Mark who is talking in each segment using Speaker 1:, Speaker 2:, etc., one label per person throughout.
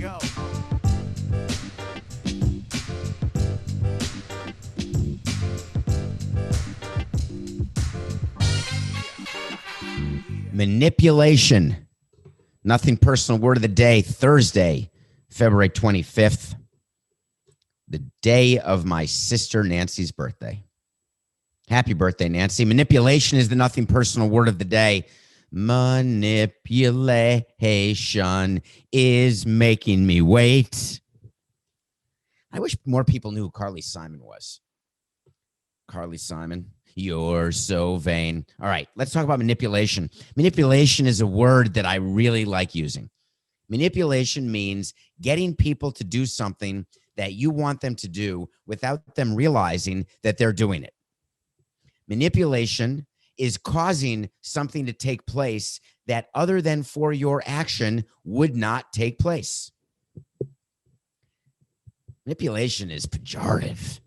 Speaker 1: go.
Speaker 2: Manipulation. Nothing personal word of the day, Thursday, February 25th, the day of my sister Nancy's birthday. Happy birthday, Nancy. Manipulation is the nothing personal word of the day. Manipulation is making me wait. I wish more people knew who Carly Simon was. Carly Simon, you're so vain. All right, let's talk about manipulation. Manipulation is a word that I really like using. Manipulation means getting people to do something that you want them to do without them realizing that they're doing it. Manipulation is causing something to take place that other than for your action would not take place. Manipulation is pejorative.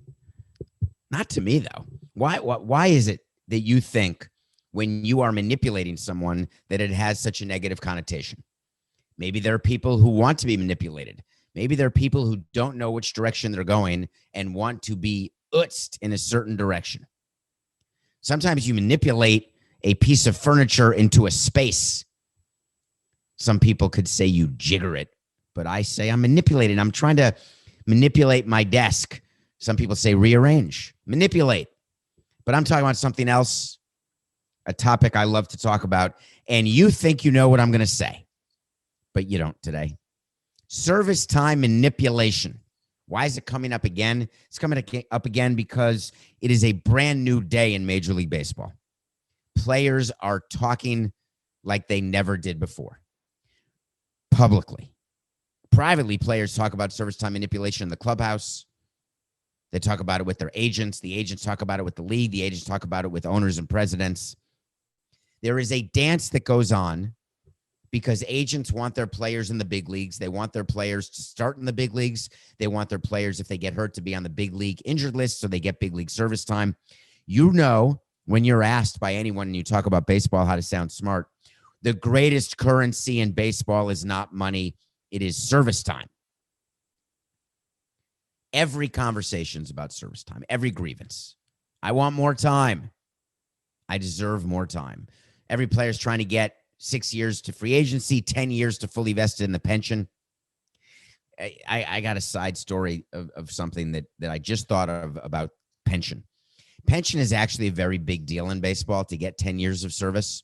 Speaker 2: Not to me, though. Why is it that you think when you are manipulating someone that it has such a negative connotation? Maybe there are people who want to be manipulated. Maybe there are people who don't know which direction they're going and want to be utzed in a certain direction. Sometimes you manipulate a piece of furniture into a space. Some people could say you jigger it, but I say I'm manipulating. I'm trying to manipulate my desk. Some people say rearrange, manipulate. But I'm talking about something else, a topic I love to talk about, and you think you know what I'm going to say, but you don't today. Service time manipulation. Why is it coming up again? It's coming up again because it is a brand new day in Major League Baseball. Players are talking like they never did before. Publicly. Privately, players talk about service time manipulation in the clubhouse. They talk about it with their agents. The agents talk about it with the league. The agents talk about it with owners and presidents. There is a dance that goes on because agents want their players in the big leagues. They want their players to start in the big leagues. They want their players, if they get hurt, to be on the big league injured list so they get big league service time. You know, when you're asked by anyone and you talk about baseball, how to sound smart, the greatest currency in baseball is not money. It is service time. Every conversation's about service time. Every grievance. I want more time. I deserve more time. Every player's trying to get 6 years to free agency, 10 years to fully vested in the pension. I got a side story of something that I just thought of about pension. Pension is actually a very big deal in baseball to get 10 years of service.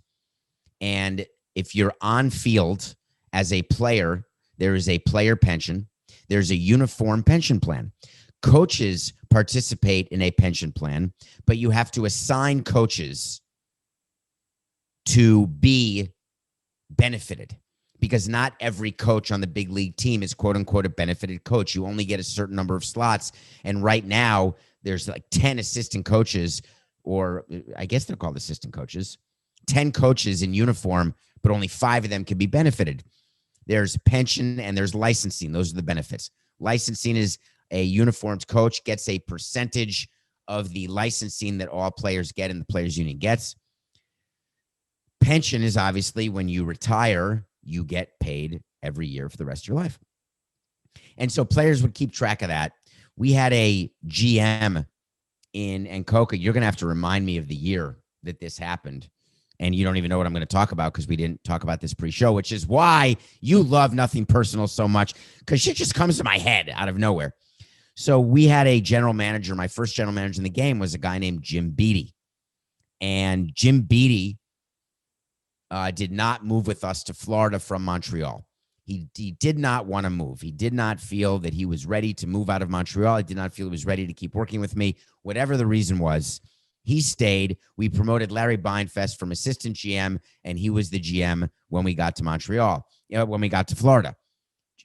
Speaker 2: And if you're on field as a player, there is a player pension. There's a uniform pension plan. Coaches participate in a pension plan, but you have to assign coaches to be benefited because not every coach on the big league team is quote unquote a benefited coach. You only get a certain number of slots. And right now there's like 10 assistant coaches, or I guess they're called assistant coaches, 10 coaches in uniform, but only 5 of them can be benefited. There's pension and there's licensing. Those are the benefits. Licensing is a uniformed coach gets a percentage of the licensing that all players get and the players union gets. Pension is obviously when you retire, you get paid every year for the rest of your life. And so players would keep track of that. We had a GM in Ancoca. You're going to have to remind me of the year that this happened. And you don't even know what I'm going to talk about because we didn't talk about this pre-show, which is why you love Nothing Personal so much, because shit just comes to my head out of nowhere. So we had a general manager. My first general manager in the game was a guy named Jim Beattie. And Jim Beattie did not move with us to Florida from Montreal. He did not want to move. He did not feel that he was ready to move out of Montreal. He did not feel he was ready to keep working with me. Whatever the reason was, he stayed. We promoted Larry Beinfest from assistant GM, and he was the GM when we got to Montreal, when we got to Florida.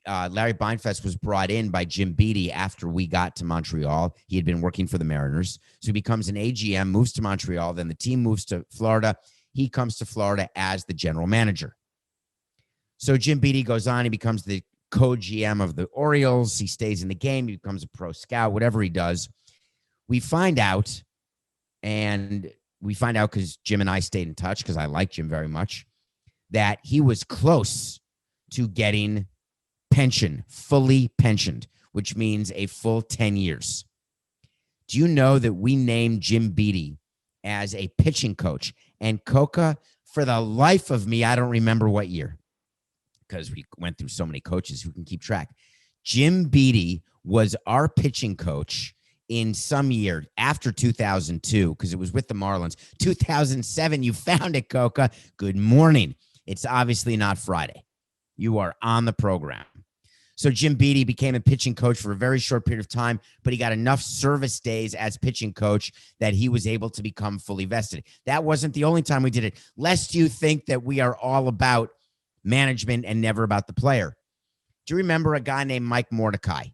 Speaker 2: Larry Beinfest was brought in by Jim Beattie after we got to Montreal. He had been working for the Mariners. So he becomes an AGM, moves to Montreal. Then the team moves to Florida. He comes to Florida as the general manager. So Jim Beattie goes on. He becomes the co-GM of the Orioles. He stays in the game. He becomes a pro scout, whatever he does. We find out, and we find out because Jim and I stayed in touch because I like Jim very much, that he was close to getting pension, fully pensioned, which means a full 10 years. Do you know that we named Jim Beattie as a pitching coach? And Coca, for the life of me, I don't remember what year, because we went through so many coaches who can keep track. Jim Beattie was our pitching coach in some year after 2002, because it was with the Marlins. 2007, you found it, Coca. Good morning. It's obviously not Friday. You are on the program. So Jim Beattie became a pitching coach for a very short period of time, but he got enough service days as pitching coach that he was able to become fully vested. That wasn't the only time we did it. Lest you think that we are all about management and never about the player. Do you remember a guy named Mike Mordecai?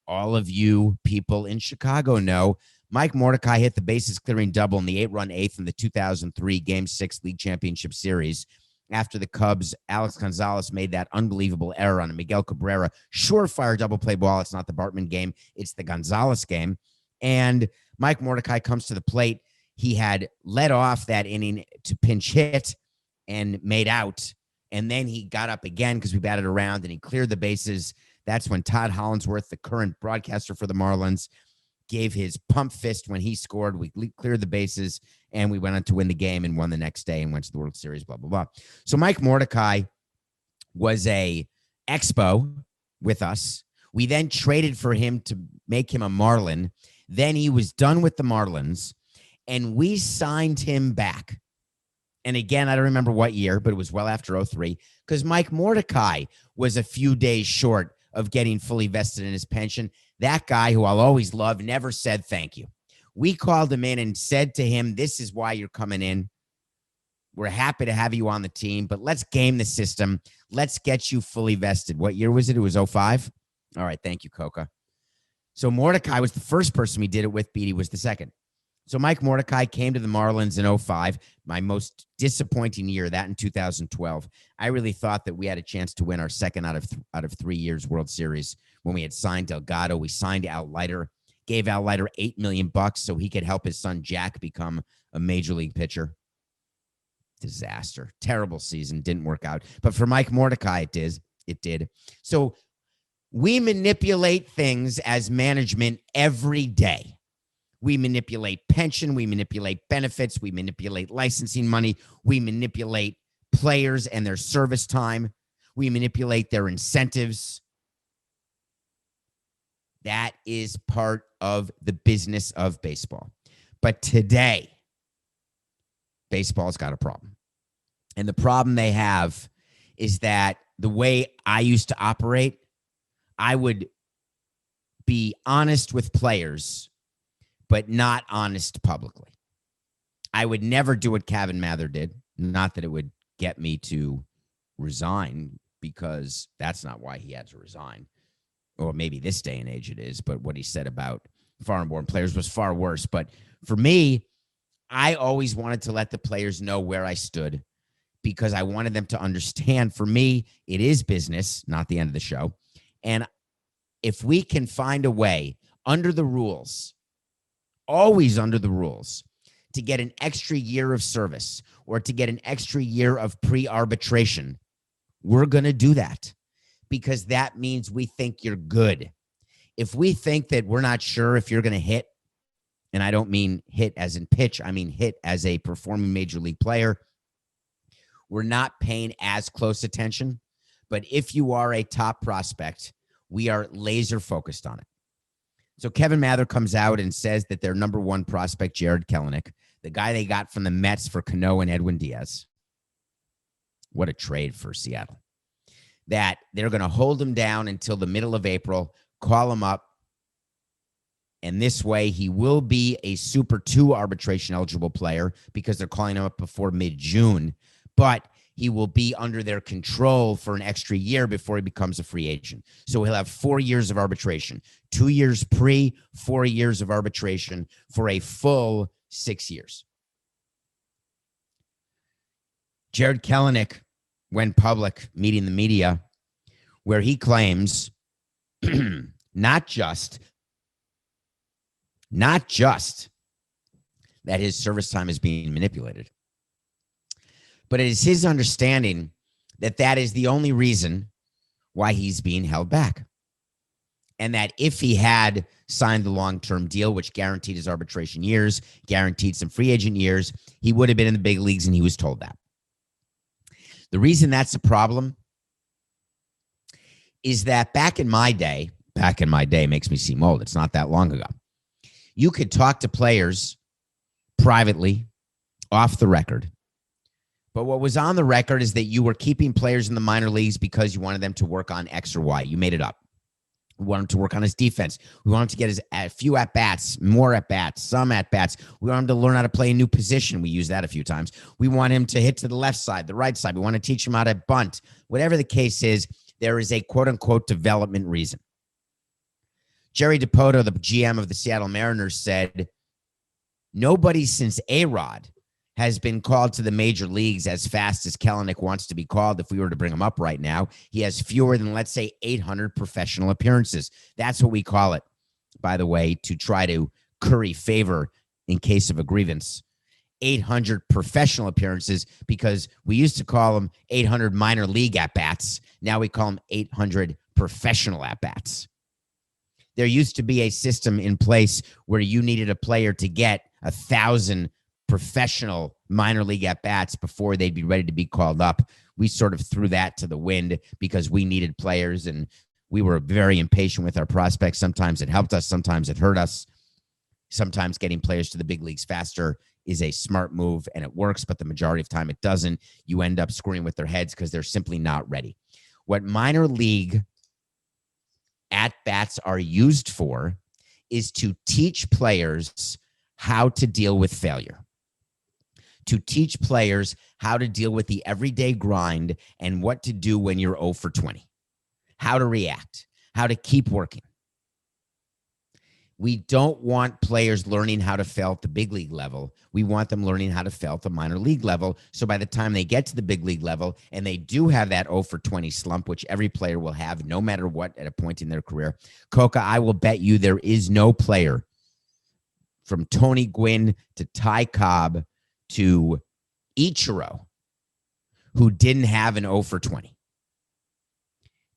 Speaker 2: All of you people in Chicago know Mike Mordecai hit the bases clearing double in the 8-run eighth in the 2003 Game 6 League Championship Series after the Cubs' Alex Gonzalez made that unbelievable error on a Miguel Cabrera surefire double play ball. It's not the Bartman game. It's the Gonzalez game. And Mike Mordecai comes to the plate. He had led off that inning to pinch hit and made out. And then he got up again because we batted around and he cleared the bases. That's when Todd Hollinsworth, the current broadcaster for the Marlins, gave his pump fist when he scored. We cleared the bases and we went on to win the game and won the next day and went to the World Series, blah, blah, blah. So Mike Mordecai was a expo with us. We then traded for him to make him a Marlin. Then he was done with the Marlins and we signed him back. And again, I don't remember what year, but it was well after 2003, because Mike Mordecai was a few days short of getting fully vested in his pension. That guy, who I'll always love, never said thank you. We called him in and said to him, this is why you're coming in. We're happy to have you on the team, but let's game the system. Let's get you fully vested. What year was it? It was 2005. All right. Thank you, Coca. So Mordecai was the first person we did it with. Beattie was the second. So Mike Mordecai came to the Marlins in 2005, my most disappointing year, that in 2012. I really thought that we had a chance to win our second out of 3 years World Series when we had signed Delgado. We signed Al Leiter, gave Al Leiter $8 million so he could help his son Jack become a major league pitcher. Disaster. Terrible season. Didn't work out. But for Mike Mordecai, it did. So we manipulate things as management every day. We manipulate pension. We manipulate benefits. We manipulate licensing money. We manipulate players and their service time. We manipulate their incentives. That is part of the business of baseball. But today, baseball's got a problem. And the problem they have is that the way I used to operate, I would be honest with players, but not honest publicly. I would never do what Kevin Mather did. Not that it would get me to resign, because that's not why he had to resign. Or maybe this day and age it is, but what he said about foreign-born players was far worse. But for me, I always wanted to let the players know where I stood, because I wanted them to understand, for me, it is business, not the end of the show. And if we can find a way under the rules, always under the rules, to get an extra year of service or to get an extra year of pre-arbitration, we're going to do that, because that means we think you're good. If we think that we're not sure if you're going to hit, and I don't mean hit as in pitch, I mean hit as a performing major league player, we're not paying as close attention. But if you are a top prospect, we are laser focused on it. So Kevin Mather comes out and says that their number one prospect, Jarred Kelenic, the guy they got from the Mets for Cano and Edwin Diaz, what a trade for Seattle, that they're going to hold him down until the middle of April, call him up, and this way he will be a Super 2 arbitration eligible player, because they're calling him up before mid-June, but he will be under their control for an extra year before he becomes a free agent. So he'll have 4 years of arbitration, 2 years pre, 4 years of arbitration for a full 6 years. Jarred Kelenic went public meeting the media, where he claims not just that his service time is being manipulated, but it is his understanding that that is the only reason why he's being held back. And that if he had signed the long-term deal, which guaranteed his arbitration years, guaranteed some free agent years, he would have been in the big leagues, and he was told that. The reason that's a problem is that back in my day makes me seem old. It's not that long ago. You could talk to players privately, off the record. But what was on the record is that you were keeping players in the minor leagues because you wanted them to work on X or Y. You made it up. We want him to work on his defense. We want him to get his a few at-bats, more at-bats, some at-bats. We want him to learn how to play a new position. We use that a few times. We want him to hit to the left side, the right side. We want to teach him how to bunt. Whatever the case is, there is a quote-unquote development reason. Jerry Dipoto, the GM of the Seattle Mariners, said, nobody since A-Rod has been called to the major leagues as fast as Kelenic wants to be called. If we were to bring him up right now, he has fewer than, let's say, 800 professional appearances. That's what we call it, by the way, to try to curry favor in case of a grievance. 800 professional appearances, because we used to call them 800 minor league at-bats. Now we call them 800 professional at-bats. There used to be a system in place where you needed a player to get 1,000 professional minor league at-bats before they'd be ready to be called up. We sort of threw that to the wind because we needed players, and we were very impatient with our prospects. Sometimes it helped us. Sometimes it hurt us. Sometimes getting players to the big leagues faster is a smart move, and it works, but the majority of time it doesn't. You end up screwing with their heads because they're simply not ready. What minor league at-bats are used for is to teach players how to deal with failure, to teach players how to deal with the everyday grind and what to do when you're 0 for 20, how to react, how to keep working. We don't want players learning how to fail at the big league level. We want them learning how to fail at the minor league level. So by the time they get to the big league level and they do have that 0 for 20 slump, which every player will have no matter what at a point in their career, Coca, I will bet you there is no player from Tony Gwynn to Ty Cobb to Ichiro who didn't have an 0 for 20.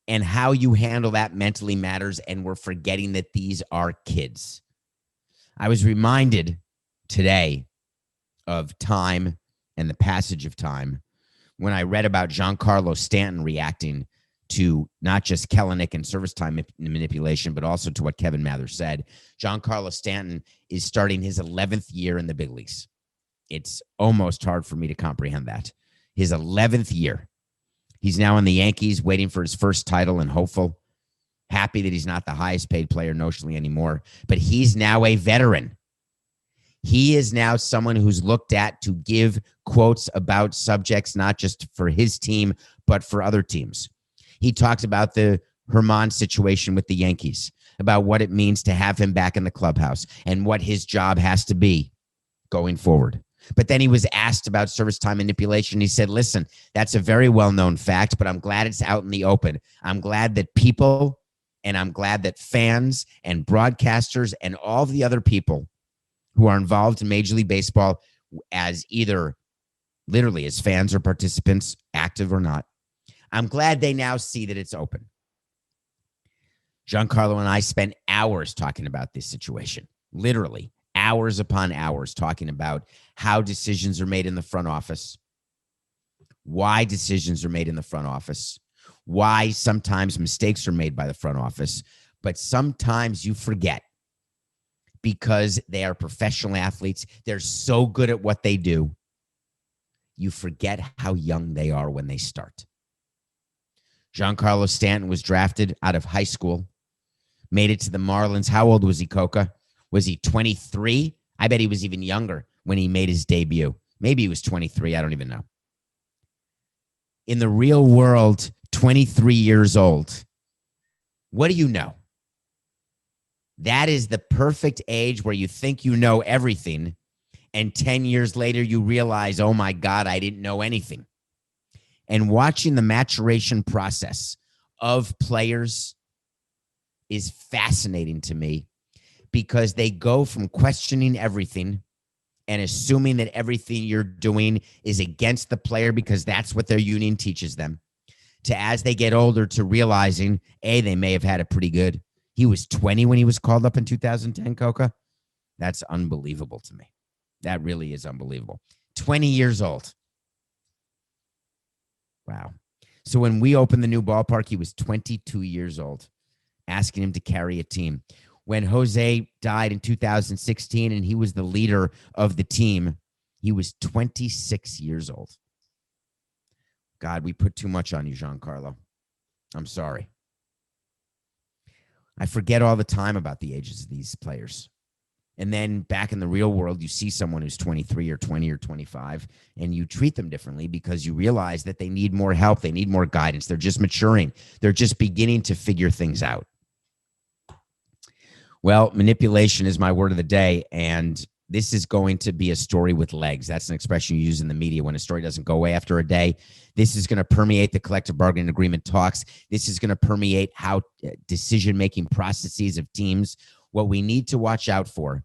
Speaker 2: And how you handle that mentally matters, and we're forgetting that these are kids. I was reminded today of time and the passage of time when I read about Giancarlo Stanton reacting to not just Kelenic and service time manipulation, but also to what Kevin Mather said. Giancarlo Stanton is starting his 11th year in the big leagues. It's almost hard for me to comprehend that. His 11th year. He's now in the Yankees, waiting for his first title and hopeful. Happy that he's not the highest paid player notionally anymore, but he's now a veteran. He is now someone who's looked at to give quotes about subjects, not just for his team, but for other teams. He talks about the Herman situation with the Yankees, about what it means to have him back in the clubhouse and what his job has to be going forward. But then he was asked about service time manipulation. He said, listen, that's a very well-known fact, but I'm glad it's out in the open. I'm glad that people, and I'm glad that fans and broadcasters and all the other people who are involved in Major League Baseball as either literally as fans or participants, active or not, I'm glad they now see that it's open. Giancarlo and I spent hours talking about this situation, literally hours upon hours talking about how decisions are made in the front office, why decisions are made in the front office, why sometimes mistakes are made by the front office, but sometimes you forget because they are professional athletes. They're so good at what they do. You forget how young they are when they start. Giancarlo Stanton was drafted out of high school, made it to the Marlins. How old was he, Coca? Was he 23? I bet he was even younger when he made his debut. Maybe he was 23. I don't even know. In the real world, 23 years old. What do you know? That is the perfect age where you think you know everything, and 10 years later you realize, oh my God, I didn't know anything. And watching the maturation process of players is fascinating to me, because they go from questioning everything and assuming that everything you're doing is against the player because that's what their union teaches them, to, as they get older, to realizing, A, they may have had it pretty good. He was 20 when he was called up in 2010, Coca. That's unbelievable to me. That really is unbelievable. 20 years old. Wow. So when we opened the new ballpark, he was 22 years old, asking him to carry a team. When Jose died in 2016 and he was the leader of the team, he was 26 years old. God, we put too much on you, Giancarlo. I'm sorry. I forget all the time about the ages of these players. And then back in the real world, you see someone who's 23 or 20 or 25, and you treat them differently because you realize that they need more help. They need more guidance. They're just maturing. They're just beginning to figure things out. Well, manipulation is my word of the day, and this is going to be a story with legs. That's an expression you use in the media when a story doesn't go away after a day. This is going to permeate the collective bargaining agreement talks. This is going to permeate how decision-making processes of teams. What we need to watch out for,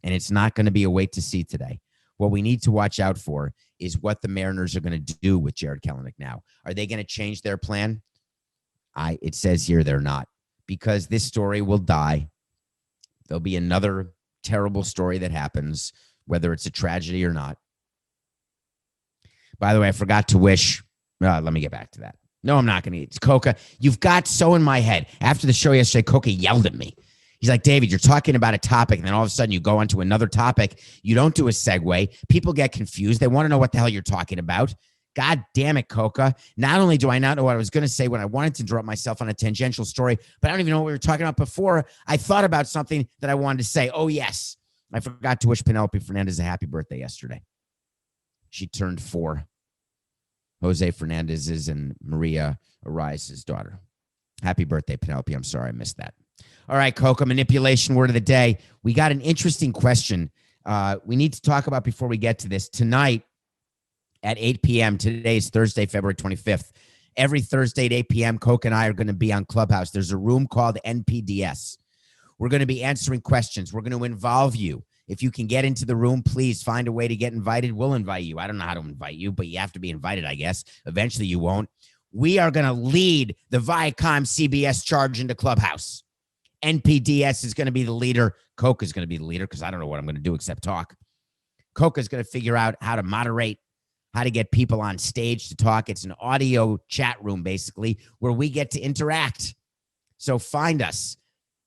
Speaker 2: and it's not going to be a wait to see today, what we need to watch out for is what the Mariners are going to do with Jarred Kelenic now. Are they going to change their plan? It says here they're not, because this story will die. There'll be another terrible story that happens, whether it's a tragedy or not. By the way, I forgot to wish. Let me get back to that. No, I'm not going to eat. It's Coca. You've got so in my head. After the show yesterday, Coca yelled at me. He's like, David, you're talking about a topic, and then all of a sudden you go onto another topic. You don't do a segue. People get confused. They want to know what the hell you're talking about. God damn it, Coca. Not only do I not know what I was going to say when I wanted to interrupt myself on a tangential story, but I don't even know what we were talking about before. I thought about something that I wanted to say. Oh, yes. I forgot to wish Penelope Fernandez a happy birthday yesterday. She turned 4. Jose Fernandez's and Maria Arias's daughter. Happy birthday, Penelope. I'm sorry I missed that. All right, Coca, manipulation word of the day. We got an interesting question we need to talk about before we get to this. Tonight at 8 p.m., today is Thursday, February 25th. Every Thursday at 8 p.m., Coca and I are going to be on Clubhouse. There's a room called NPPOD. We're going to be answering questions. We're going to involve you. If you can get into the room, please find a way to get invited. We'll invite you. I don't know how to invite you, but you have to be invited, I guess. Eventually you won't. We are going to lead the Viacom CBS charge into Clubhouse. NPPOD is going to be the leader. Coca is going to be the leader because I don't know what I'm going to do except talk. Coca is going to figure out how to moderate, how to get people on stage to talk. It's an audio chat room, basically, where we get to interact. So find us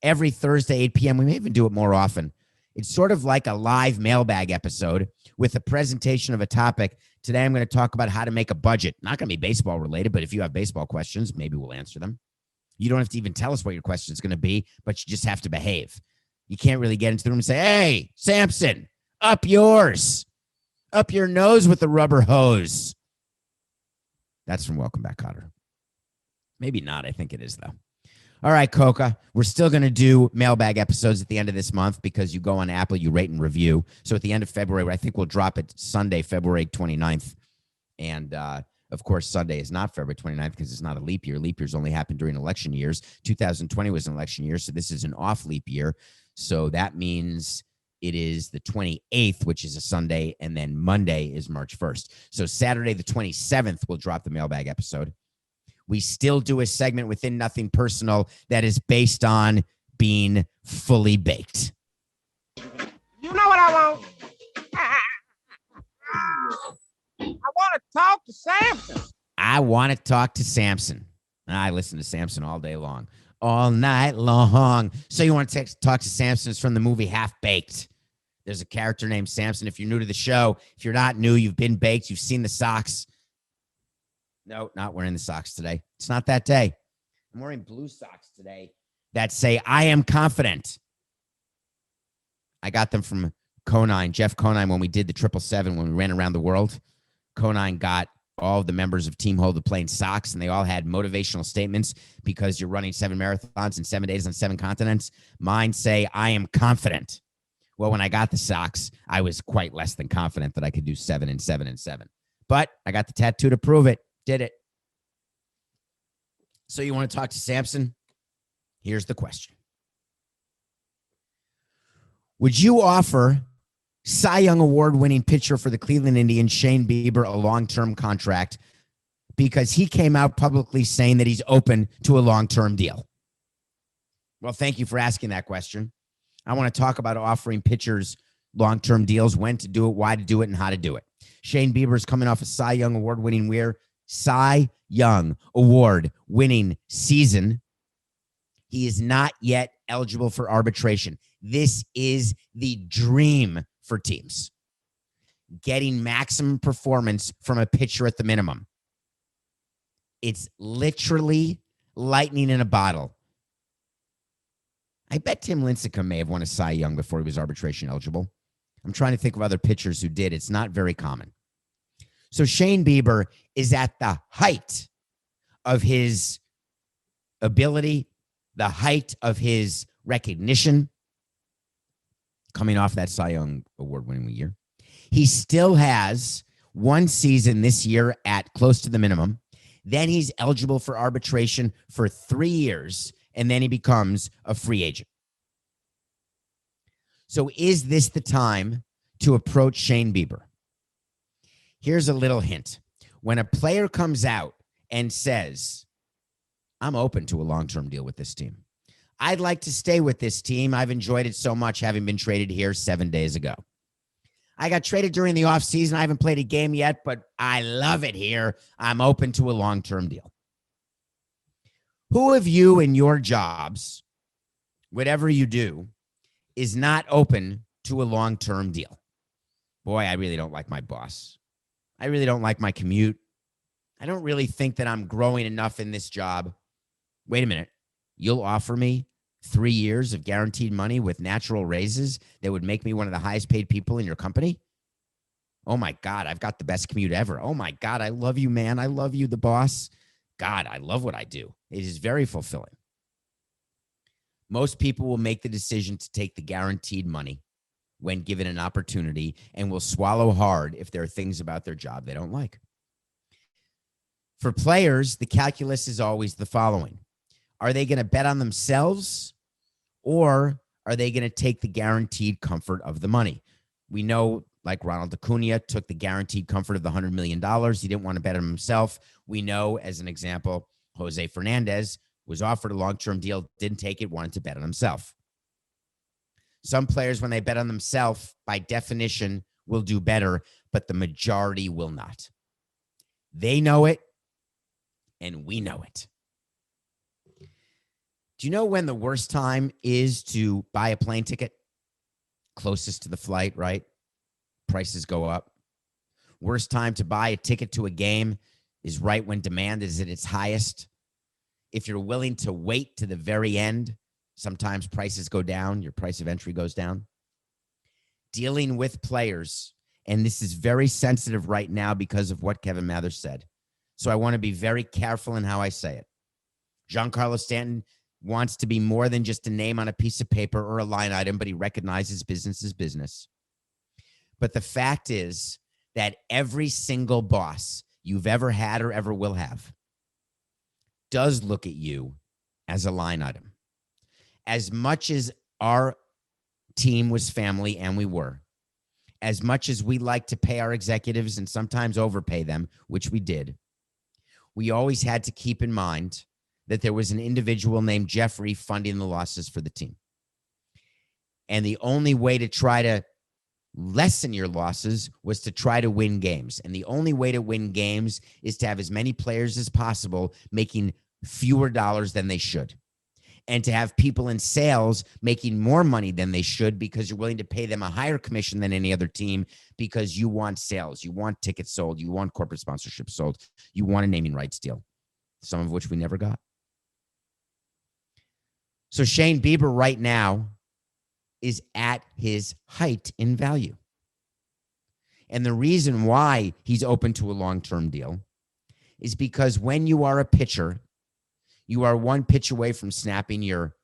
Speaker 2: every Thursday, 8 p.m. We may even do it more often. It's sort of like a live mailbag episode with a presentation of a topic. Today, I'm going to talk about how to make a budget. Not going to be baseball related, but if you have baseball questions, maybe we'll answer them. You don't have to even tell us what your question is going to be, but you just have to behave. You can't really get into the room and say, hey, Samson, up yours. Up your nose with the rubber hose. That's from Welcome Back, Kotter. Maybe not. I think it is, though. All right, Coca, we're still going to do mailbag episodes at the end of this month because you go on Apple, you rate and review. So at the end of February, I think we'll drop it Sunday, February 29th. And, of course, Sunday is not February 29th because it's not a leap year. Leap years only happen during election years. 2020 was an election year, so this is an off leap year. So that means it is the 28th, which is a Sunday, and then Monday is March 1st. So Saturday the 27th, we'll drop the mailbag episode. We still do a segment within Nothing Personal that is based on being fully baked.
Speaker 1: You know what I want? I want to talk to Samson.
Speaker 2: I want to talk to Samson. I listen to Samson all day long. All night long. So you want to talk to Samson? It's from the movie Half Baked. There's a character named Samson. If you're new to the show, if you're not new, you've been baked, you've seen the socks. No, not wearing the socks today. It's not that day. I'm wearing blue socks today that say, I am confident. I got them from Conine, Jeff Conine, when we did the 777, when we ran around the world. Conine got all of the members of Team Hold to play in socks, and they all had motivational statements because you're running 7 marathons in 7 days on 7 continents. Mine say, I am confident. Well, when I got the socks, I was quite less than confident that I could do 7 and 7 and 7. But I got the tattoo to prove it. Did it. So you want to talk to Samson? Here's the question. Would you offer Cy Young Award-winning pitcher for the Cleveland Indians, Shane Bieber, a long-term contract because he came out publicly saying that he's open to a long-term deal. Well, thank you for asking that question. I want to talk about offering pitchers long-term deals, when to do it, why to do it, and how to do it. Shane Bieber is coming off a Cy Young Award-winning season. He is not yet eligible for arbitration. This is the dream for teams. Getting maximum performance from a pitcher at the minimum. It's literally lightning in a bottle. I bet Tim Lincecum may have won a Cy Young before he was arbitration eligible. I'm trying to think of other pitchers who did. It's not very common. So Shane Bieber is at the height of his ability, the height of his recognition, coming off that Cy Young Award-winning year. He still has one season this year at close to the minimum. Then he's eligible for arbitration for 3 years, and then he becomes a free agent. So is this the time to approach Shane Bieber? Here's a little hint. When a player comes out and says, I'm open to a long-term deal with this team. I'd like to stay with this team. I've enjoyed it so much having been traded here 7 days ago. I got traded during the offseason. I haven't played a game yet, but I love it here. I'm open to a long-term deal. Who of you in your jobs, whatever you do, is not open to a long-term deal? Boy, I really don't like my boss. I really don't like my commute. I don't really think that I'm growing enough in this job. Wait a minute. You'll offer me 3 years of guaranteed money with natural raises that would make me one of the highest paid people in your company? Oh my God, I've got the best commute ever. Oh my God, I love you, man. I love you, the boss. God, I love what I do. It is very fulfilling. Most people will make the decision to take the guaranteed money when given an opportunity and will swallow hard if there are things about their job they don't like. For players, the calculus is always the following. Are they going to bet on themselves, or are they going to take the guaranteed comfort of the money? We know, like Ronald Acuna took the guaranteed comfort of the $100 million. He didn't want to bet on himself. We know, as an example, Jose Fernandez was offered a long-term deal, didn't take it, wanted to bet on himself. Some players, when they bet on themselves, by definition, will do better, but the majority will not. They know it, and we know it. Do you know when the worst time is to buy a plane ticket? Closest to the flight, right? Prices go up. Worst time to buy a ticket to a game is right when demand is at its highest. If you're willing to wait to the very end, sometimes prices go down, your price of entry goes down. Dealing with players, and this is very sensitive right now because of what Kevin Mather said. So I want to be very careful in how I say it. Giancarlo Stanton wants to be more than just a name on a piece of paper or a line item, but he recognizes business is business. But the fact is that every single boss you've ever had or ever will have does look at you as a line item. As much as our team was family, and we were, as much as we like to pay our executives and sometimes overpay them, which we did, we always had to keep in mind that there was an individual named Jeffrey funding the losses for the team. And the only way to try to lessen your losses was to try to win games. And the only way to win games is to have as many players as possible making fewer dollars than they should. And to have people in sales making more money than they should because you're willing to pay them a higher commission than any other team because you want sales, you want tickets sold, you want corporate sponsorship sold, you want a naming rights deal, some of which we never got. So Shane Bieber right now is at his height in value. And the reason why he's open to a long-term deal is because when you are a pitcher, you are one pitch away from snapping your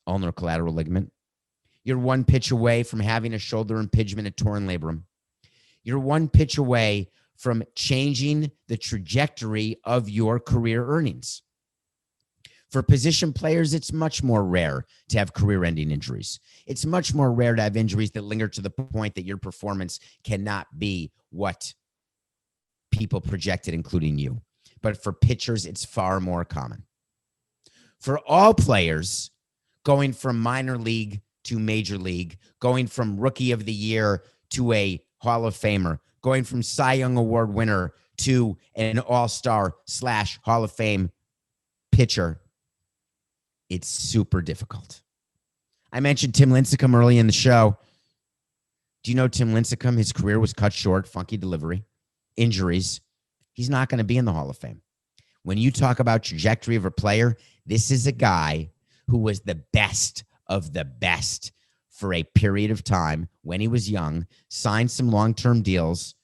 Speaker 2: ulnar collateral ligament. You're one pitch away from having a shoulder impingement at torn labrum. You're one pitch away from changing the trajectory of your career earnings. For position players, it's much more rare to have career-ending injuries. It's much more rare to have injuries that linger to the point that your performance cannot be what people projected, including you. but for pitchers, it's far more common. For all players, going from minor league to major league, going from rookie of the year to a Hall of Famer, going from Cy Young Award winner to an all-star / Hall of Fame pitcher, it's super difficult. I mentioned Tim Lincecum early in the show. Do you know Tim Lincecum? His career was cut short, funky delivery, injuries. He's not going to be in the Hall of Fame. When you talk about trajectory of a player, this is a guy who was the best of the best for a period of time when he was young, signed some long-term deals,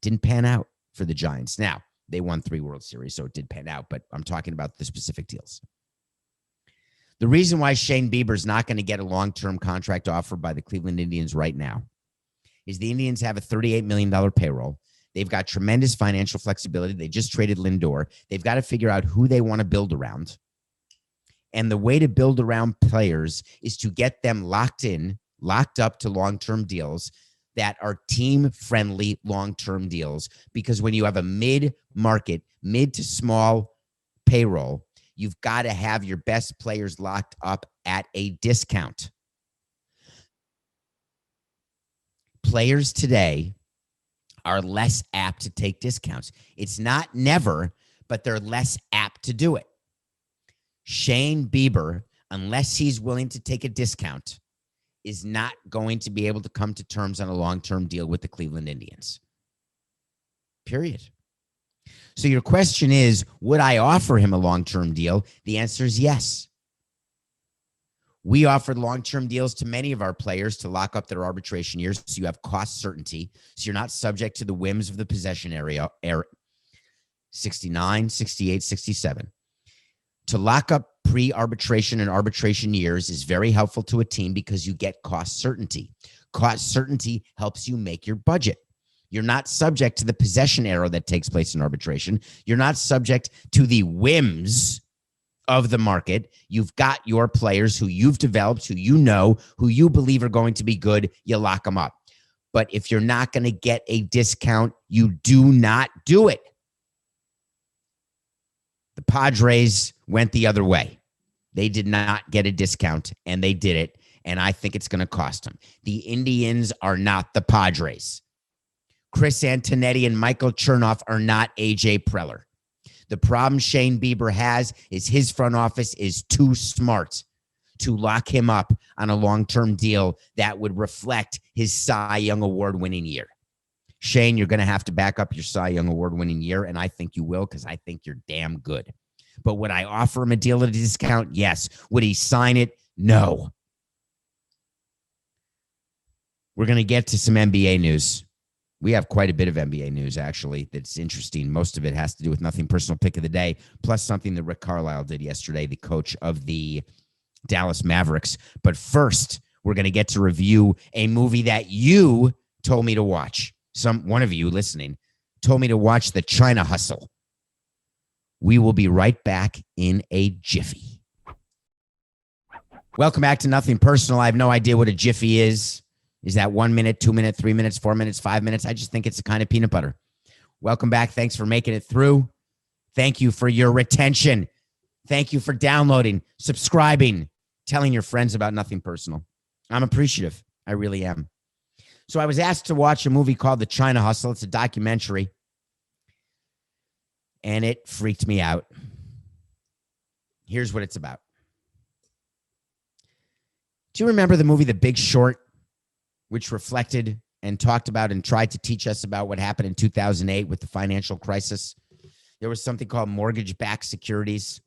Speaker 2: didn't pan out for the Giants. Now, they won 3 World Series, so it did pan out, but I'm talking about the specific deals. The reason why Shane Bieber is not going to get a long-term contract offer by the Cleveland Indians right now is the Indians have a $38 million payroll. They've got tremendous financial flexibility. They just traded Lindor. They've got to figure out who they want to build around. And the way to build around players is to get them locked up to long-term deals that are team-friendly long-term deals. Because when you have a mid-market, mid to small payroll, you've got to have your best players locked up at a discount. Players today are less apt to take discounts. It's not never, but they're less apt to do it. Shane Bieber, unless he's willing to take a discount, is not going to be able to come to terms on a long-term deal with the Cleveland Indians. Period. So your question is, would I offer him a long-term deal? The answer is yes. We offered long-term deals to many of our players to lock up their arbitration years so you have cost certainty, so you're not subject to the whims of the possession area, 69, 68, 67. To lock up pre-arbitration and arbitration years is very helpful to a team because you get cost certainty. Cost certainty helps you make your budget. You're not subject to the possession error that takes place in arbitration. You're not subject to the whims of the market. You've got your players who you've developed, who you know, who you believe are going to be good. You lock them up. But if you're not going to get a discount, you do not do it. The Padres went the other way. They did not get a discount, and they did it, and I think it's going to cost them. The Indians are not the Padres. Chris Antonetti and Michael Chernoff are not A.J. Preller. The problem Shane Bieber has is his front office is too smart to lock him up on a long-term deal that would reflect his Cy Young Award-winning year. Shane, you're going to have to back up your Cy Young Award-winning year, and I think you will because I think you're damn good. But would I offer him a deal at a discount? Yes. Would he sign it? No. We're going to get to some NBA news. We have quite a bit of NBA news, actually, that's interesting. Most of it has to do with Nothing Personal Pick of the Day, plus something that Rick Carlisle did yesterday, the coach of the Dallas Mavericks. But first, we're going to get to review a movie that you told me to watch. One of you listening told me to watch The China Hustle. We will be right back in a jiffy. Welcome back to Nothing Personal. I have no idea what a jiffy is. Is that 1 minute, 2 minutes, 3 minutes, 4 minutes, 5 minutes? I just think it's a kind of peanut butter. Welcome back. Thanks for making it through. Thank you for your retention. Thank you for downloading, subscribing, telling your friends about Nothing Personal. I'm appreciative. I really am. So I was asked to watch a movie called The China Hustle. It's a documentary. And it freaked me out. Here's what it's about. Do you remember the movie The Big Short, which reflected and talked about and tried to teach us about what happened in 2008 with the financial crisis? There was something called mortgage-backed securities,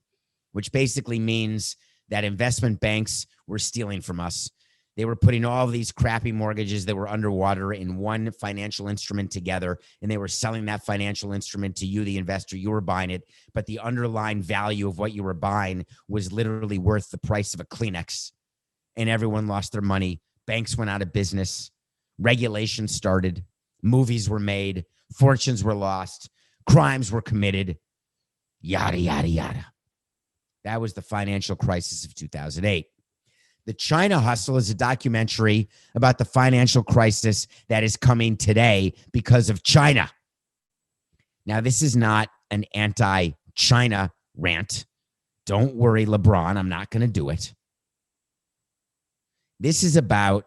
Speaker 2: which basically means that investment banks were stealing from us. They were putting all of these crappy mortgages that were underwater in one financial instrument together, and they were selling that financial instrument to you, the investor. You were buying it, but the underlying value of what you were buying was literally worth the price of a Kleenex, and everyone lost their money. Banks went out of business. Regulations started. Movies were made. Fortunes were lost. Crimes were committed. Yada, yada, yada. That was the financial crisis of 2008. The China Hustle is a documentary about the financial crisis that is coming today because of China. Now, this is not an anti-China rant. Don't worry, LeBron, I'm not going to do it. This is about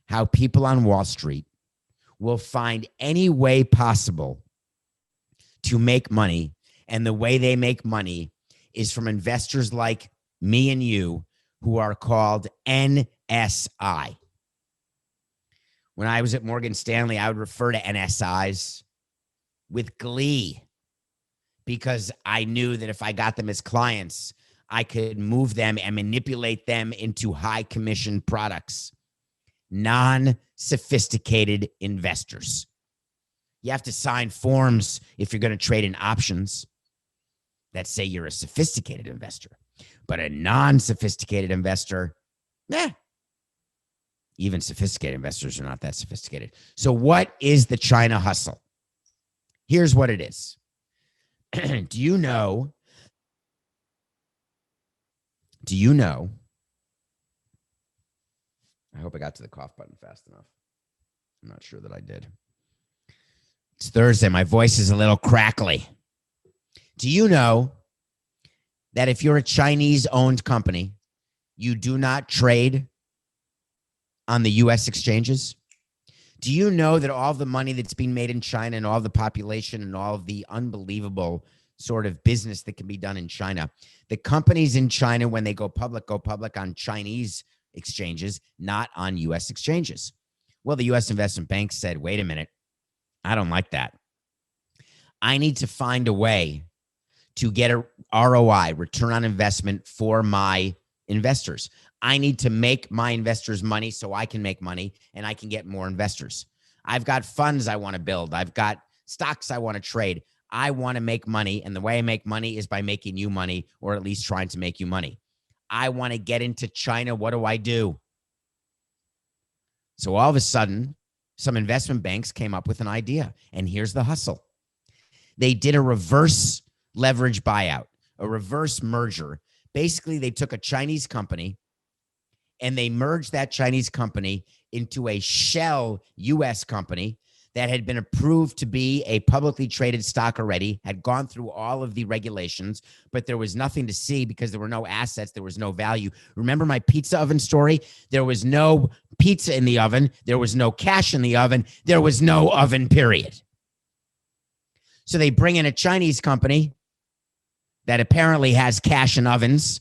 Speaker 2: how people on Wall Street will find any way possible to make money. And the way they make money is from investors like me and you, who are called NSI. When I was at Morgan Stanley, I would refer to NSIs with glee because I knew that if I got them as clients, I could move them and manipulate them into high commission products. Non-sophisticated investors. You have to sign forms if you're going to trade in options that say you're a sophisticated investor. But a non-sophisticated investor, even sophisticated investors are not that sophisticated. So what is the China hustle? Here's what it is. Do you know? I hope I got to the cough button fast enough. I'm not sure that I did. It's Thursday. My voice is a little crackly. Do you know that if you're a Chinese-owned company, you do not trade on the U.S. exchanges? Do you know that all the money that's being made in China and all the population and all of the unbelievable sort of business that can be done in China, the companies in China, when they go public on Chinese exchanges, not on U.S. exchanges? Well, the U.S. investment bank said, wait a minute, I don't like that. I need to find a way to get a ROI, return on investment, for my investors. I need to make my investors money so I can make money and I can get more investors. I've got funds I want to build. I've got stocks I want to trade. I want to make money, and the way I make money is by making you money, or at least trying to make you money. I want to get into China. What do? So all of a sudden, some investment banks came up with an idea, and here's the hustle. They did a reverse leverage buyout, a reverse merger. Basically, they took a Chinese company and they merged that Chinese company into a shell U.S. company that had been approved to be a publicly traded stock already, had gone through all of the regulations, but there was nothing to see because there were no assets, there was no value. Remember my pizza oven story? There was no pizza in the oven, there was no cash in the oven, there was no oven, period. So they bring in a Chinese company that apparently has cash and ovens,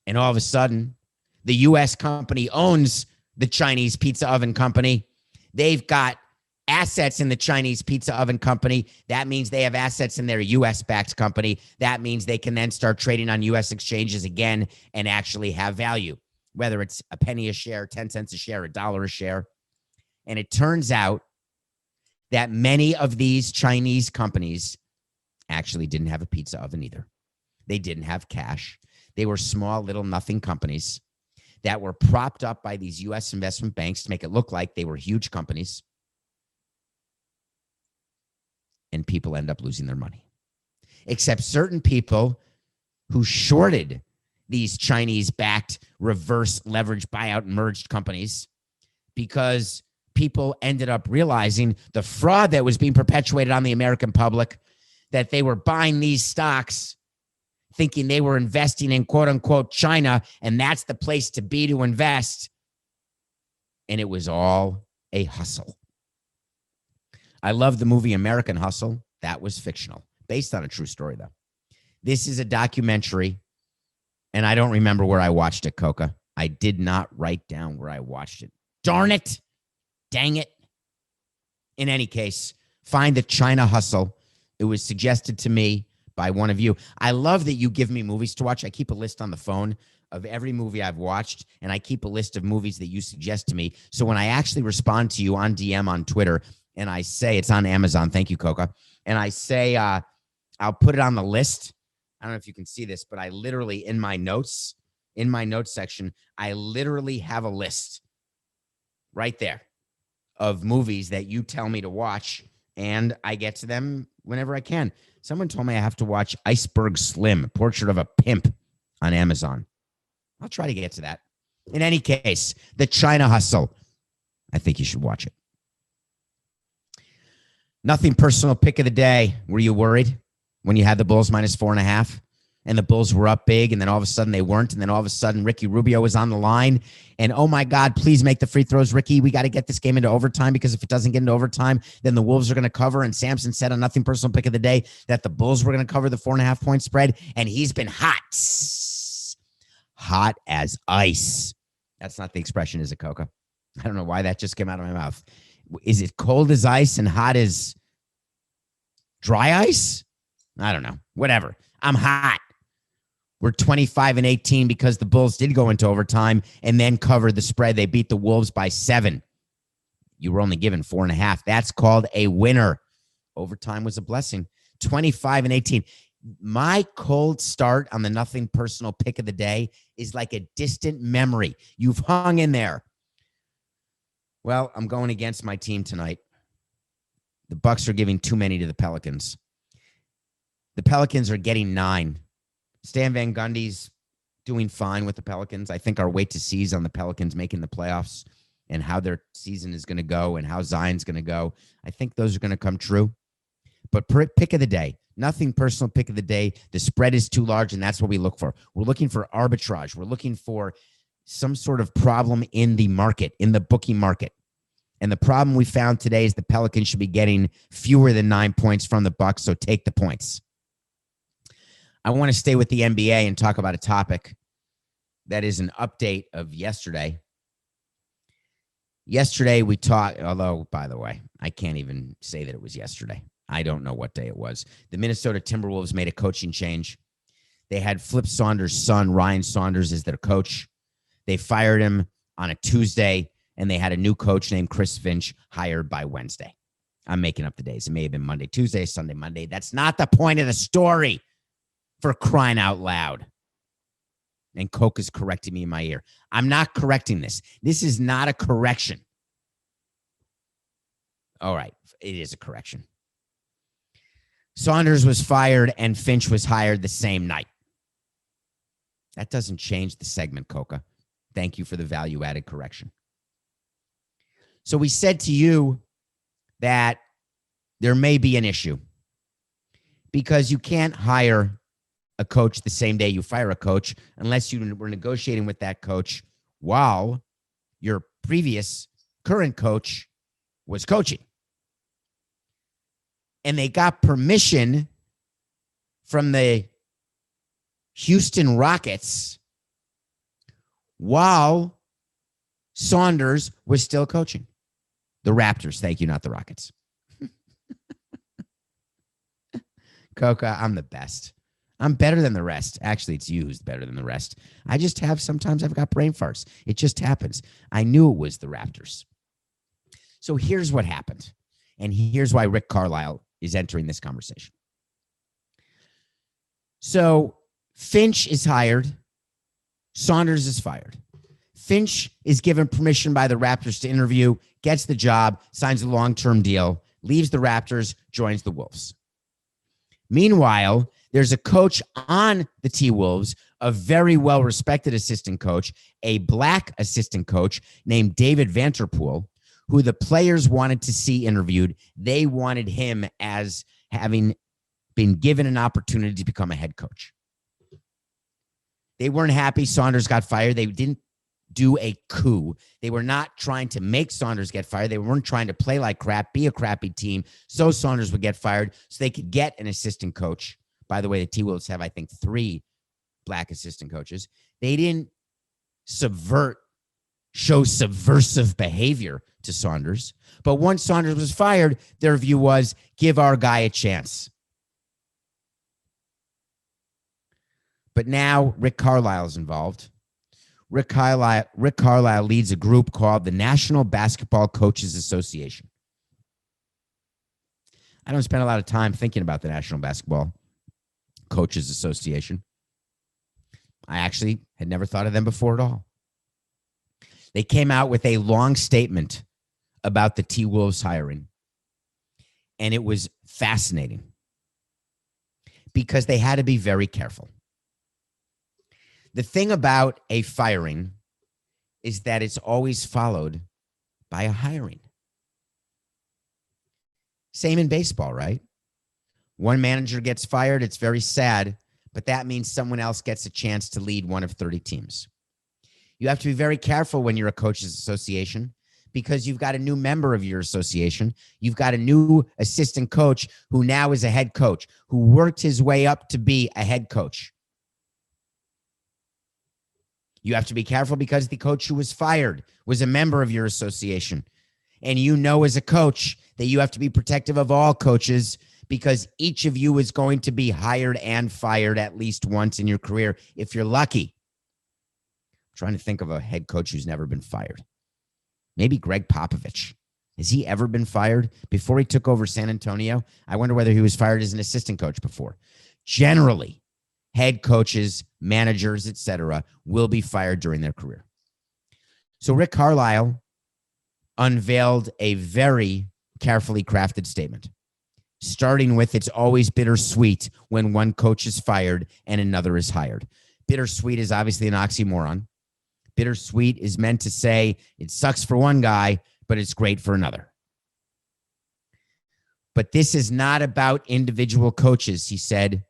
Speaker 2: and all of a sudden, the U.S. company owns the Chinese pizza oven company. They've got assets in the Chinese pizza oven company. That means they have assets in their U.S.-backed company. That means they can then start trading on U.S. exchanges again and actually have value, whether it's a penny a share, 10 cents a share, $1 a share. And it turns out that many of these Chinese companies actually didn't have a pizza oven either. They didn't have cash. They were small, little, nothing companies that were propped up by these U.S. investment banks to make it look like they were huge companies. And people end up losing their money. Except certain people who shorted these Chinese-backed reverse leverage buyout merged companies, because people ended up realizing the fraud that was being perpetuated on the American public, that they were buying these stocks thinking they were investing in quote unquote China, and that's the place to be to invest. And it was all a hustle. I love the movie American Hustle. That was fictional, based on a true story though. This is a documentary, and I don't remember where I watched it, Coca. I did not write down where I watched it. Darn it. Dang it. In any case, find the China Hustle. It was suggested to me by one of you. I love that you give me movies to watch. I keep a list on the phone of every movie I've watched, and I keep a list of movies that you suggest to me. So when I actually respond to you on DM on Twitter, and I say, it's on Amazon, thank you, Coca, and I say, I'll put it on the list. I don't know if you can see this, but I literally, in my notes section, I literally have a list right there of movies that you tell me to watch, and I get to them whenever I can. Someone told me I have to watch Iceberg Slim, Portrait of a Pimp, on Amazon. I'll try to get to that. In any case, the China Hustle. I think you should watch it. Nothing personal pick of the day. Were you worried when you had the Bulls minus 4.5 and the Bulls were up big and then all of a sudden they weren't? And then all of a sudden Ricky Rubio was on the line and, oh my God, please make the free throws, Ricky. We got to get this game into overtime because if it doesn't get into overtime, then the Wolves are going to cover. And Samson said on Nothing Personal Pick of the Day that the Bulls were going to cover the 4.5 point spread. And he's been hot as ice. That's not the expression, is it, Coca? I don't know why that just came out of my mouth. Is it cold as ice and hot as dry ice? I don't know. Whatever. I'm hot. We're 25-18 because the Bulls did go into overtime and then covered the spread. They beat the Wolves by 7. You were only given 4.5. That's called a winner. Overtime was a blessing. 25-18. My cold start on the Nothing Personal Pick of the Day is like a distant memory. You've hung in there. Well, I'm going against my team tonight. The Bucks are giving too many to the Pelicans. The Pelicans are getting 9. Stan Van Gundy's doing fine with the Pelicans. I think our wait to see is on the Pelicans making the playoffs and how their season is going to go and how Zion's going to go. I think those are going to come true. But pick of the day, Nothing Personal Pick of the Day. The spread is too large, and that's what we look for. We're looking for arbitrage. We're looking for some sort of problem in the market, in the bookie market. And the problem we found today is the Pelicans should be getting fewer than 9 points from the Bucks, so take the points. I want to stay with the NBA and talk about a topic that is an update of yesterday. Yesterday we talked, although, by the way, I can't even say that it was yesterday. I don't know what day it was. The Minnesota Timberwolves made a coaching change. They had Flip Saunders' son, Ryan Saunders, as their coach. They fired him on a Tuesday, and they had a new coach named Chris Finch hired by Wednesday. I'm making up the days. It may have been Monday, Tuesday, Sunday, Monday. That's not the point of the story, for crying out loud. And Coke is correcting me in my ear. I'm not correcting this. This is not a correction. All right, it is a correction. Saunders was fired and Finch was hired the same night. That doesn't change the segment, Coca. Thank you for the value-added correction. So we said to you that there may be an issue because you can't hire a coach the same day you fire a coach unless you were negotiating with that coach while your previous current coach was coaching. And they got permission from the Houston Rockets while Saunders was still coaching. The Raptors, thank you, not the Rockets. Coca, I'm the best. I'm better than the rest. Actually, it's you who's better than the rest. I just have, sometimes I've got brain farts. It just happens. I knew it was the Raptors. So here's what happened. And here's why Rick Carlisle is entering this conversation. So Finch is hired. Saunders is fired. Finch is given permission by the Raptors to interview, gets the job, signs a long-term deal, leaves the Raptors, joins the Wolves. Meanwhile, there's a coach on the T-Wolves, a very well-respected assistant coach, a black assistant coach named David Vanterpool, who the players wanted to see interviewed. They wanted him as having been given an opportunity to become a head coach. They weren't happy Saunders got fired. They didn't do a coup. They were not trying to make Saunders get fired. They weren't trying to play like crap, be a crappy team, so Saunders would get fired so they could get an assistant coach. By the way, the T-Wolves have, I think, 3 black assistant coaches. They didn't show subversive behavior to Saunders. But once Saunders was fired, their view was, give our guy a chance. But now Rick Carlisle is involved. Rick Carlisle leads a group called the National Basketball Coaches Association. I don't spend a lot of time thinking about the National Basketball Coaches Association. I actually had never thought of them before at all. They came out with a long statement about the T-Wolves hiring, and it was fascinating because they had to be very careful. The thing about a firing is that it's always followed by a hiring. Same in baseball, right? One manager gets fired. It's very sad, but that means someone else gets a chance to lead one of 30 teams. You have to be very careful when you're a coaches association because you've got a new member of your association. You've got a new assistant coach who now is a head coach, who worked his way up to be a head coach. You have to be careful because the coach who was fired was a member of your association. And you know as a coach that you have to be protective of all coaches because each of you is going to be hired and fired at least once in your career if you're lucky. I'm trying to think of a head coach who's never been fired. Maybe Greg Popovich. Has he ever been fired? Before he took over San Antonio, I wonder whether he was fired as an assistant coach before. Generally, head coaches, managers, etc., will be fired during their career. So Rick Carlisle unveiled a very carefully crafted statement, starting with it's always bittersweet when one coach is fired and another is hired. Bittersweet is obviously an oxymoron. Bittersweet is meant to say it sucks for one guy, but it's great for another. But this is not about individual coaches, he said.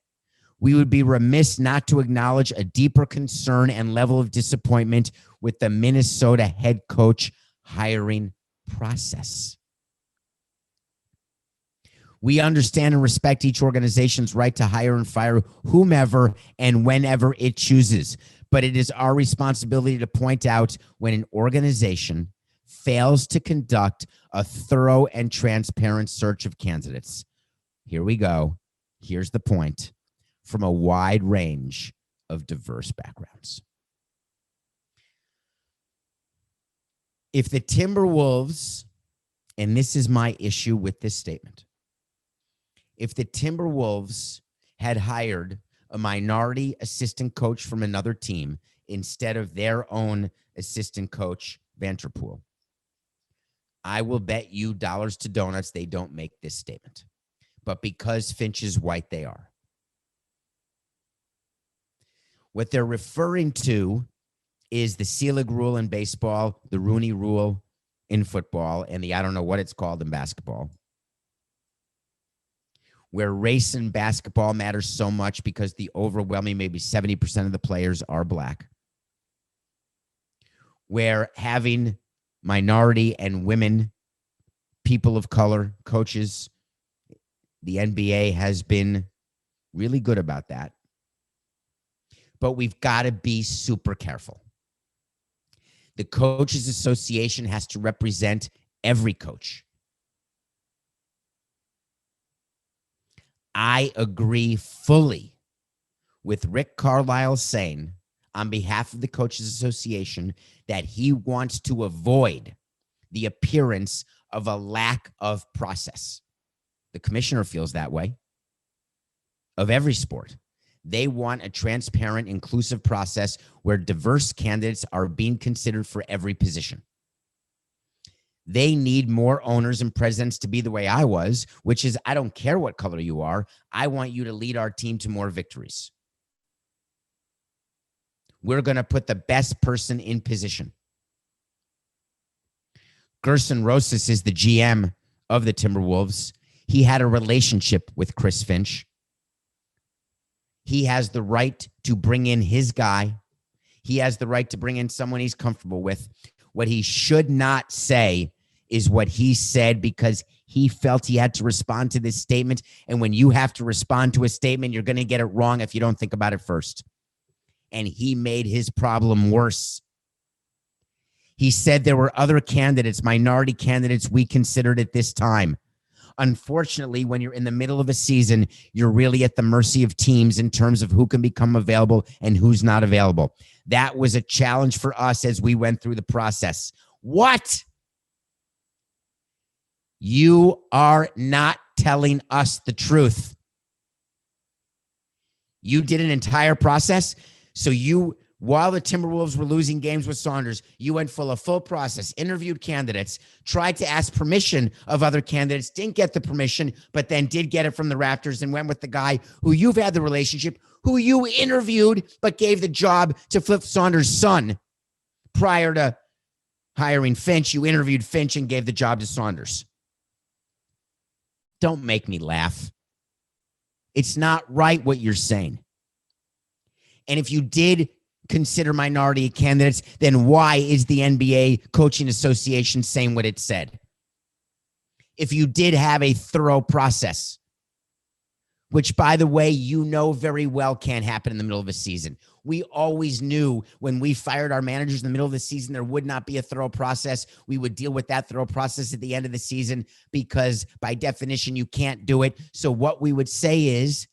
Speaker 2: We would be remiss not to acknowledge a deeper concern and level of disappointment with the Minnesota head coach hiring process. We understand and respect each organization's right to hire and fire whomever and whenever it chooses. But it is our responsibility to point out when an organization fails to conduct a thorough and transparent search of candidates. Here we go. Here's the point. From a wide range of diverse backgrounds. If the Timberwolves, and this is my issue with this statement, if the Timberwolves had hired a minority assistant coach from another team instead of their own assistant coach, Vanterpool, I will bet you dollars to donuts they don't make this statement. But because Finch is white, they are. What they're referring to is the Selig rule in baseball, the Rooney rule in football, and the I don't know what it's called in basketball, where race in basketball matters so much because the overwhelming maybe 70% of the players are black, where having minority and women, people of color, coaches, the NBA has been really good about that. But we've got to be super careful. The Coaches Association has to represent every coach. I agree fully with Rick Carlisle saying on behalf of the Coaches Association that he wants to avoid the appearance of a lack of process. The commissioner feels that way of every sport. They want a transparent, inclusive process where diverse candidates are being considered for every position. They need more owners and presidents to be the way I was, which is I don't care what color you are. I want you to lead our team to more victories. We're going to put the best person in position. Gerson Rosas is the GM of the Timberwolves. He had a relationship with Chris Finch. He has the right to bring in his guy. He has the right to bring in someone he's comfortable with. What he should not say is what he said because he felt he had to respond to this statement. And when you have to respond to a statement, you're going to get it wrong if you don't think about it first. And he made his problem worse. He said there were other candidates, minority candidates we considered at this time. Unfortunately, when you're in the middle of a season, you're really at the mercy of teams in terms of who can become available and who's not available. That was a challenge for us as we went through the process. What? You are not telling us the truth. You did an entire process. So you, while the Timberwolves were losing games with Saunders, you went full process, interviewed candidates, tried to ask permission of other candidates, didn't get the permission, but then did get it from the Raptors and went with the guy who you've had the relationship, who you interviewed, but gave the job to Flip Saunders' son prior to hiring Finch. You interviewed Finch and gave the job to Saunders. Don't make me laugh. It's not right what you're saying. And if you did consider minority candidates, then why is the NBA Coaching Association saying what it said? If you did have a thorough process, which, by the way, you know very well can't happen in the middle of a season. We always knew when we fired our managers in the middle of the season, there would not be a thorough process. We would deal with that thorough process at the end of the season because by definition, you can't do it. So what we would say is,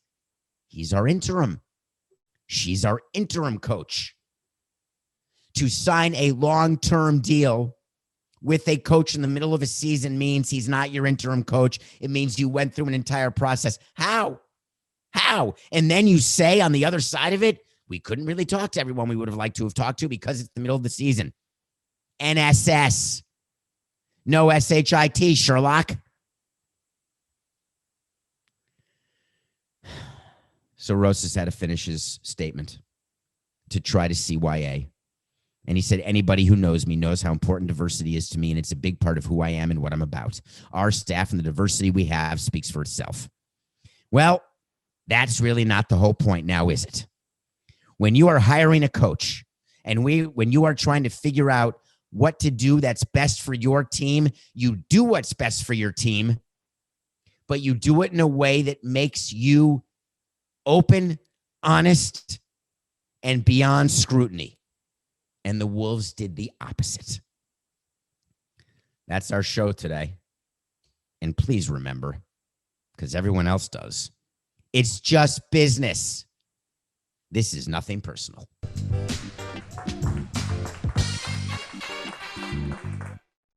Speaker 2: he's our interim. She's our interim coach. To sign a long-term deal with a coach in the middle of a season means he's not your interim coach. It means you went through an entire process. How? And then you say on the other side of it, we couldn't really talk to everyone we would have liked to have talked to because it's the middle of the season. NSS. No SHIT, Sherlock. So Rosas had to finish his statement to try to CYA. And he said, anybody who knows me knows how important diversity is to me, and it's a big part of who I am and what I'm about. Our staff and the diversity we have speaks for itself. Well, that's really not the whole point now, is it? When you are hiring a coach and when you are trying to figure out what to do that's best for your team, you do what's best for your team, but you do it in a way that makes you open, honest, and beyond scrutiny. And the Wolves did the opposite. That's our show today. And please remember, because everyone else does, it's just business. This is nothing personal.